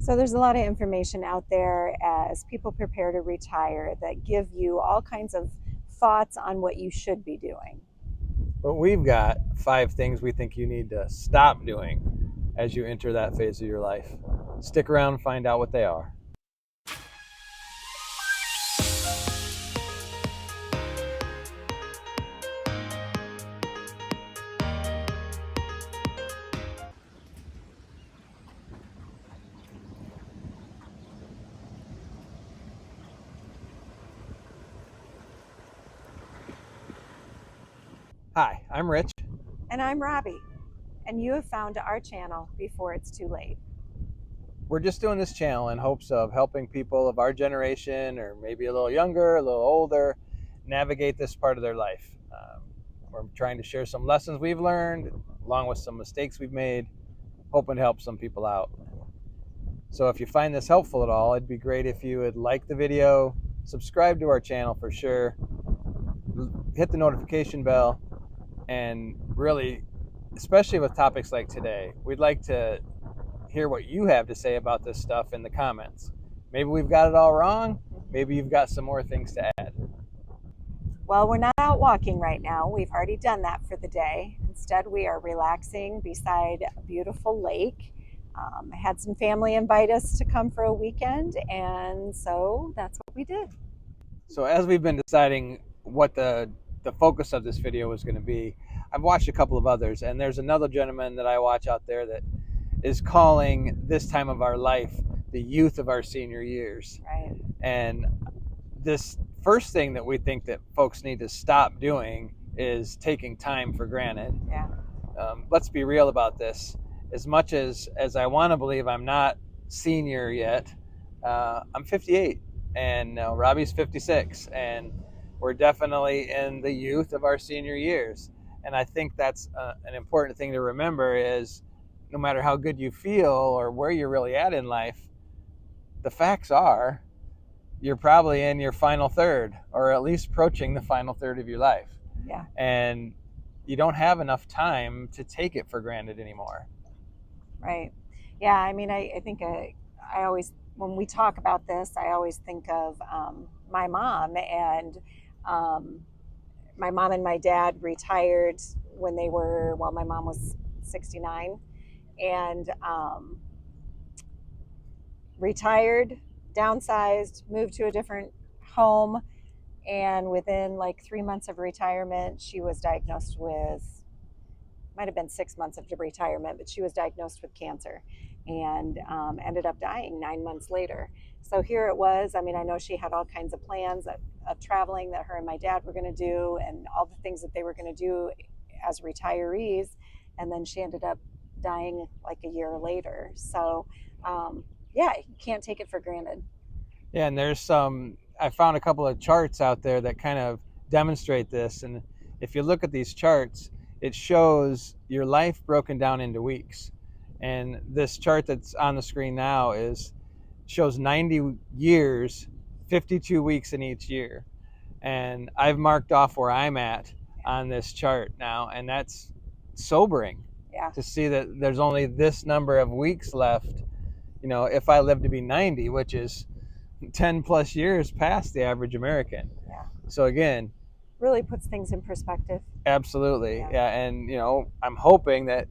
So there's a lot of information out there as people prepare to retire that give you all kinds of thoughts on what you should be doing. But we've got 5 things we think you need to stop doing as you enter that phase of your life. Stick around and find out what they are. Hi, I'm Rich. And I'm Robbie, and you have found our channel before it's too late. We're just doing this channel in hopes of helping people of our generation, or maybe a little younger, a little older, navigate this part of their life. We're trying to share some lessons we've learned, along with some mistakes we've made, hoping to help some people out. So if you find this helpful at all, it'd be great if you would like the video, subscribe to our channel for sure, hit the notification bell, and really, especially with topics like today, we'd like to hear what you have to say about this stuff in the comments. Maybe we've got it all wrong. Maybe you've got some more things to add. Well, we're not out walking right now. We've already done that for the day. Instead, we are relaxing beside a beautiful lake. I had some family invite us to come for a weekend, and so that's what we did. So as we've been deciding what the focus of this video was going to be, I've watched a couple of others, and there's another gentleman that I watch out there that is calling this time of our life the youth of our senior years. Right. And this first thing that we think that folks need to stop doing is taking time for granted. Yeah. Let's be real about this. As much as I want to believe I'm not senior yet, I'm 58, and Robbie's 56, and we're definitely in the youth of our senior years. And I think that's an important thing to remember is no matter how good you feel or where you're really at in life, the facts are you're probably in your final third, or at least approaching the final third of your life. Yeah. And you don't have enough time to take it for granted anymore. Right. Yeah. I mean, I think I always, when we talk about this, I always think of my mom, and my mom and my dad retired when they were, well, my mom was 69, and retired, downsized, moved to a different home, and within like 3 months of retirement, she was diagnosed with, might have been 6 months of retirement, but she was diagnosed with cancer, and ended up dying 9 months later. So here it was. I mean, I know she had all kinds of plans of traveling that her and my dad were going to do, and all the things that they were going to do as retirees, and then she ended up dying like a year later. So yeah, you can't take it for granted. Yeah, and there's I found a couple of charts out there that kind of demonstrate this. And if you look at these charts, it shows your life broken down into weeks. And this chart that's on the screen now shows 90 years, 52 weeks in each year. And I've marked off where I'm at on this chart now, and that's sobering. Yeah. To see that there's only this number of weeks left, if I live to be 90, which is 10 plus years past the average American. Yeah. So again, really puts things in perspective. Absolutely. Yeah. And, I'm hoping that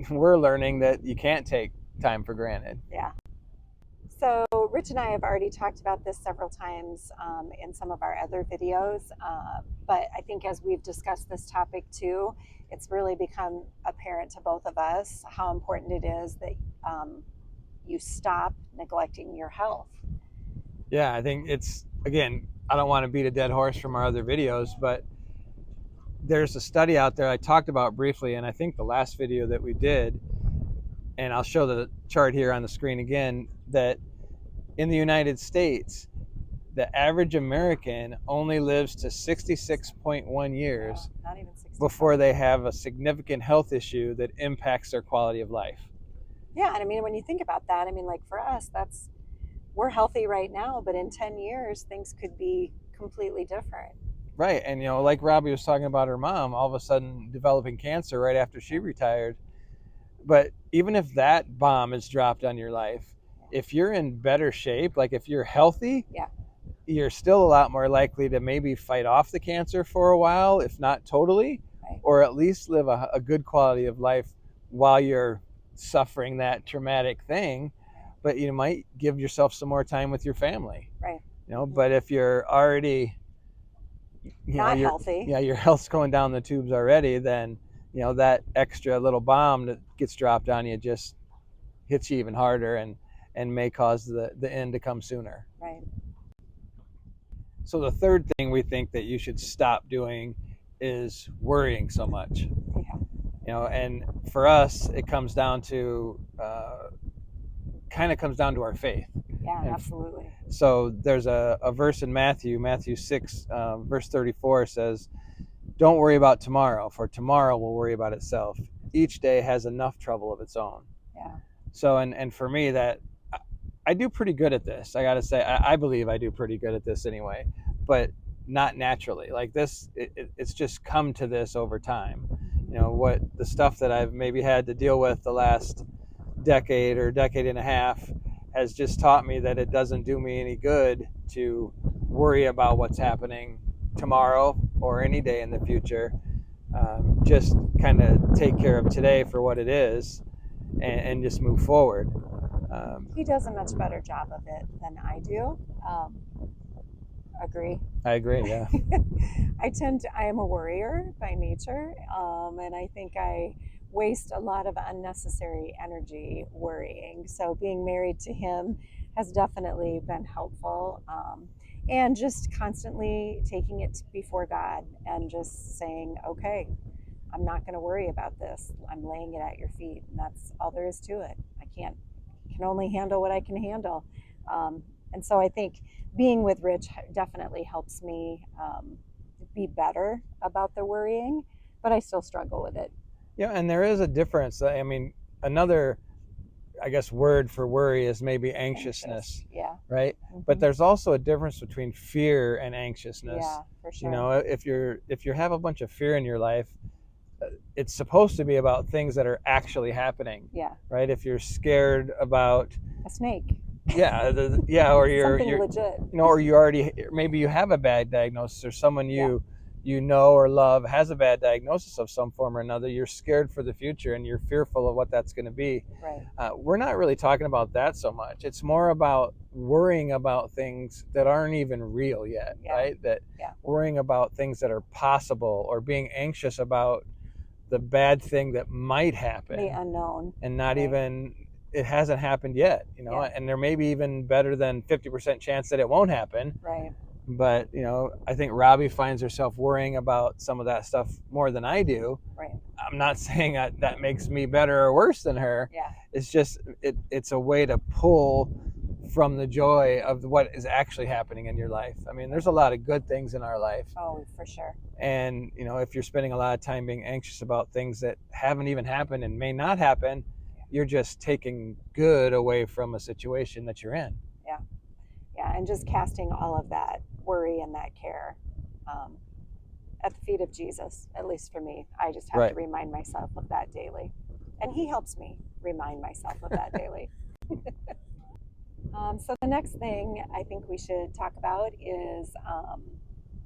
we're learning that you can't take time for granted. Yeah. So Rich and I have already talked about this several times in some of our other videos, but I think as we've discussed this topic too, it's really become apparent to both of us how important it is that you stop neglecting your health. Yeah, I think it's, again, I don't want to beat a dead horse from our other videos, but there's a study out there I talked about briefly, and I think the last video that we did, and I'll show the chart here on the screen again, that in the United States, the average American only lives to 66.1 years not even 60. Before they have a significant health issue that impacts their quality of life. Yeah, and I mean, when you think about that, I mean, like for us, we're healthy right now, but in 10 years, things could be completely different. Right, and like Robbie was talking about her mom, all of a sudden developing cancer right after she retired. But even if that bomb is dropped on your life, if you're in better shape, like if you're healthy, Yeah. you're still a lot more likely to maybe fight off the cancer for a while, if not totally, Right. or at least live a good quality of life while you're suffering that traumatic thing. But you might give yourself some more time with your family. Right. But if you're already, Not healthy. your health's going down the tubes already, then that extra little bomb that gets dropped on you just hits you even harder and may cause the end to come sooner. Right. So the third thing we think that you should stop doing is worrying so much. Yeah. And for us, it comes down to our faith. Yeah, absolutely. So there's a verse in Matthew 6, verse 34 says, "Don't worry about tomorrow, for tomorrow will worry about itself. Each day has enough trouble of its own." Yeah. So, and for me, that I do pretty good at this. I got to say, I believe I do pretty good at this anyway, but not naturally. Like this, it's just come to this over time. What the stuff that I've maybe had to deal with the last decade or decade and a half has just taught me that it doesn't do me any good to worry about what's happening tomorrow or any day in the future. Just kind of take care of today for what it is and just move forward. He does a much better job of it than I do. Agree. I agree, yeah. I am a worrier by nature, and I think I waste a lot of unnecessary energy worrying. So being married to him has definitely been helpful. And just constantly taking it before God and just saying, okay, I'm not going to worry about this. I'm laying it at your feet. And that's all there is to it. I can only handle what I can handle. And so I think being with Rich definitely helps me be better about the worrying, but I still struggle with it. Yeah, and there is a difference. I mean, another, I guess, word for worry is maybe anxiousness. Yeah. Right. Mm-hmm. But there's also a difference between fear and anxiousness. Yeah, for sure. If you have a bunch of fear in your life, it's supposed to be about things that are actually happening. Yeah. Right. If you're scared about a snake. Yeah, or you're legit. Or you already, maybe you have a bad diagnosis, or someone you know or love has a bad diagnosis of some form or another. You're scared for the future and you're fearful of what that's going to be. Right. We're not really talking about that so much. It's more about worrying about things that aren't even real yet, right? That worrying about things that are possible, or being anxious about the bad thing that might happen, the unknown, and not even, it hasn't happened yet, and there may be even better than 50% chance that it won't happen. Right. But, I think Robbie finds herself worrying about some of that stuff more than I do. Right. I'm not saying that makes me better or worse than her. Yeah. It's just, it's a way to pull from the joy of what is actually happening in your life. I mean, there's a lot of good things in our life. Oh, for sure. And, if you're spending a lot of time being anxious about things that haven't even happened and may not happen, you're just taking good away from a situation that you're in. Yeah. Yeah. And just casting all of that worry and that care at the feet of Jesus, at least for me. I just have to remind myself of that daily. And he helps me remind myself of that daily. So the next thing I think we should talk about is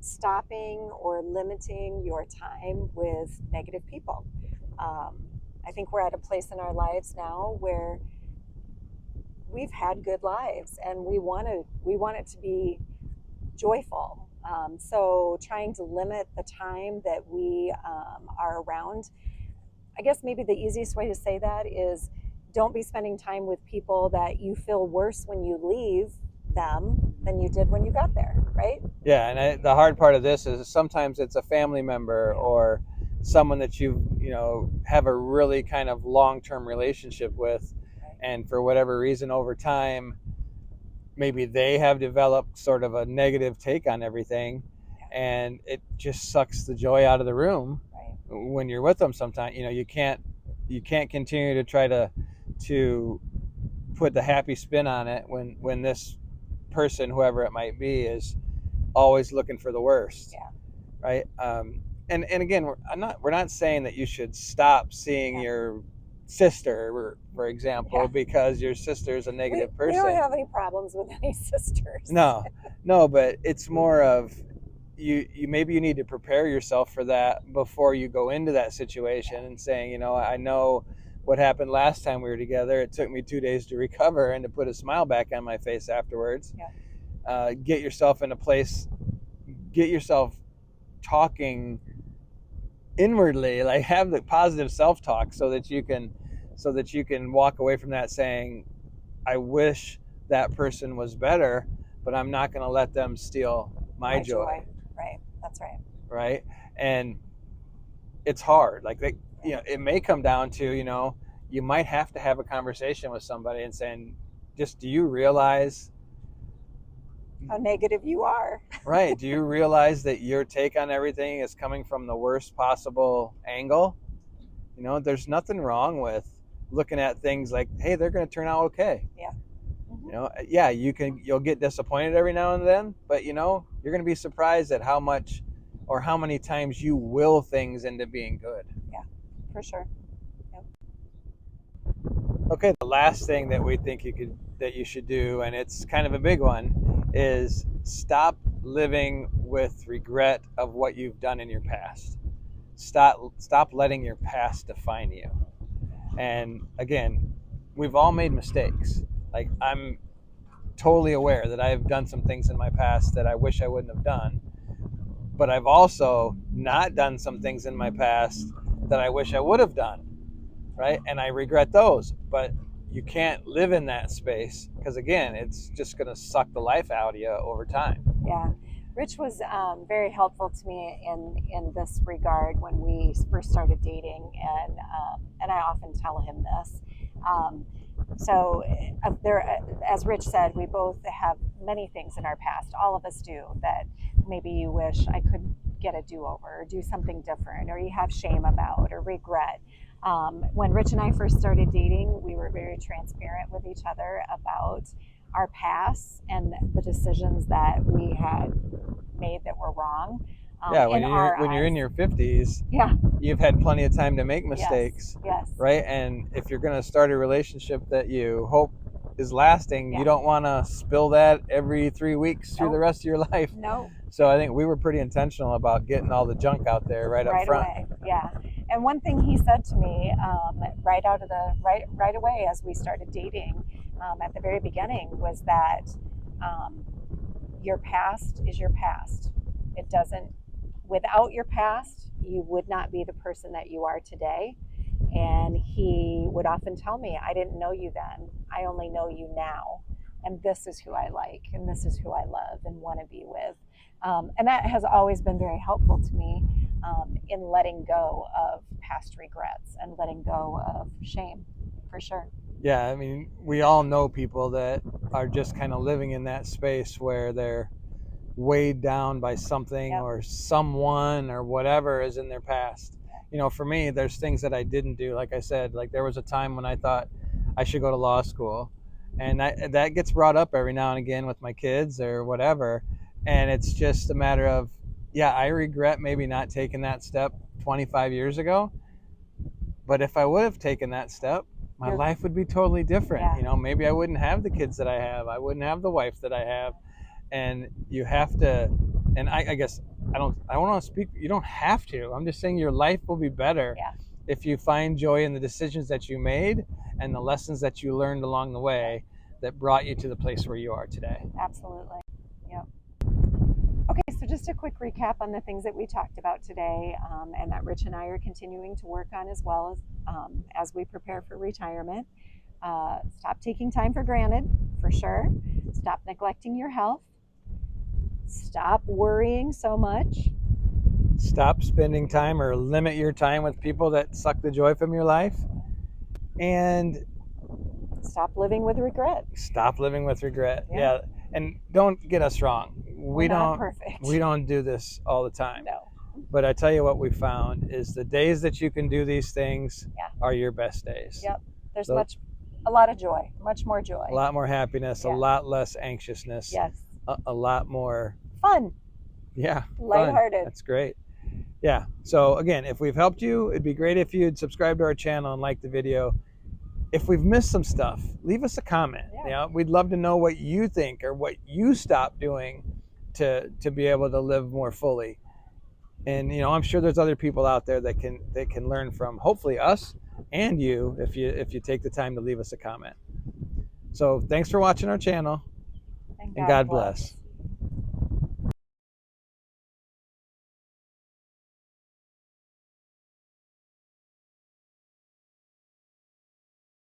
stopping or limiting your time with negative people. I think we're at a place in our lives now where we've had good lives and we want it to be joyful. So trying to limit the time that we are around. I guess maybe the easiest way to say that is don't be spending time with people that you feel worse when you leave them than you did when you got there, right? Yeah, and the hard part of this is sometimes it's a family member or someone that you have a really kind of long-term relationship with, and for whatever reason over time maybe they have developed sort of a negative take on everything, and it just sucks the joy out of the room when you're with them. Sometimes you can't continue to try to put the happy spin on it when this person, whoever it might be, is always looking for the worst. Right. And again, we're not saying that you should stop seeing your sister. for example, because your sister's a negative we person. don't have any problems with any sisters. No, but it's more of you maybe you need to prepare yourself for that before you go into that situation, and saying, I know what happened last time we were together. It took me 2 days to recover and to put a smile back on my face afterwards. Get yourself in a place, get yourself talking inwardly, like have the positive self-talk, so that you can walk away from that saying, I wish that person was better, but I'm not going to let them steal my joy. Right. That's right. Right. And it's hard. Like it may come down to, you might have to have a conversation with somebody and saying, just, do you realize how negative you are? Right. Do you realize that your take on everything is coming from the worst possible angle? There's nothing wrong with looking at things like, hey, they're going to turn out okay. Yeah. Mm-hmm. You'll get disappointed every now and then, but you're going to be surprised at how much or how many times you will things into being good. Yeah, for sure. Yep. Okay, the last thing that we think you should do, and it's kind of a big one, is stop living with regret of what you've done in your past. Stop letting your past define you. And again, we've all made mistakes. Like, I'm totally aware that I've done some things in my past that I wish I wouldn't have done. But I've also not done some things in my past that I wish I would have done. Right? And I regret those. But you can't live in that space, because again, it's just going to suck the life out of you over time. Yeah. Rich was very helpful to me in this regard when we first started dating, and I often tell him this. So as Rich said, we both have many things in our past. All of us do, that maybe you wish I could get a do-over or do something different, or you have shame about or regret. When Rich and I first started dating, we were very transparent with each other about our past and the decisions that we had made that were wrong. When you're in your 50s, you've had plenty of time to make mistakes. Yes. Right? And if you're going to start a relationship that you hope is lasting, you don't want to spill that every 3 weeks through the rest of your life. No. So I think we were pretty intentional about getting all the junk out there right up front. Away. Yeah. And one thing he said to me right away as we started dating, at the very beginning, was that your past is your past. It doesn't, without your past, you would not be the person that you are today. And he would often tell me, I didn't know you then. I only know you now. And this is who I like, and this is who I love and want to be with. And that has always been very helpful to me in letting go of past regrets and letting go of shame, for sure. Yeah, I mean, we all know people that are just kind of living in that space where they're weighed down by something or someone or whatever is in their past. For me, there's things that I didn't do. Like I said, like there was a time when I thought I should go to law school, and that gets brought up every now and again with my kids or whatever. And it's just a matter of, I regret maybe not taking that step 25 years ago. But if I would have taken that step, my life would be totally different. Maybe I wouldn't have the kids that I have. I wouldn't have the wife that I have. And you have to, and I guess I don't want to speak, you don't have to. I'm just saying your life will be better if you find joy in the decisions that you made and the lessons that you learned along the way that brought you to the place where you are today. Absolutely. Yep. Okay, so just a quick recap on the things that we talked about today, and that Rich and I are continuing to work on as we prepare for retirement. Stop taking time for granted, for sure. Stop neglecting your health. Stop worrying so much. Stop spending time or limit your time with people that suck the joy from your life. And stop living with regret. Stop living with regret. Yeah. And don't get us wrong. We're not perfect. We don't do this all the time. No. But I tell you what we found is the days that you can do these things are your best days. Yep. There's a lot of joy, much more joy. A lot more happiness, a lot less anxiousness. Yes. A lot more fun. Yeah. Lighthearted. Fun. That's great. Yeah. So again, if we've helped you, it'd be great if you'd subscribe to our channel and like the video. if we've missed some stuff, leave us a comment. Yeah. We'd love to know what you think or what you stopped doing to be able to live more fully. And I'm sure there's other people out there that can learn from, hopefully, us and you, if you take the time to leave us a comment. So thanks for watching our channel, And and God God bless. bless.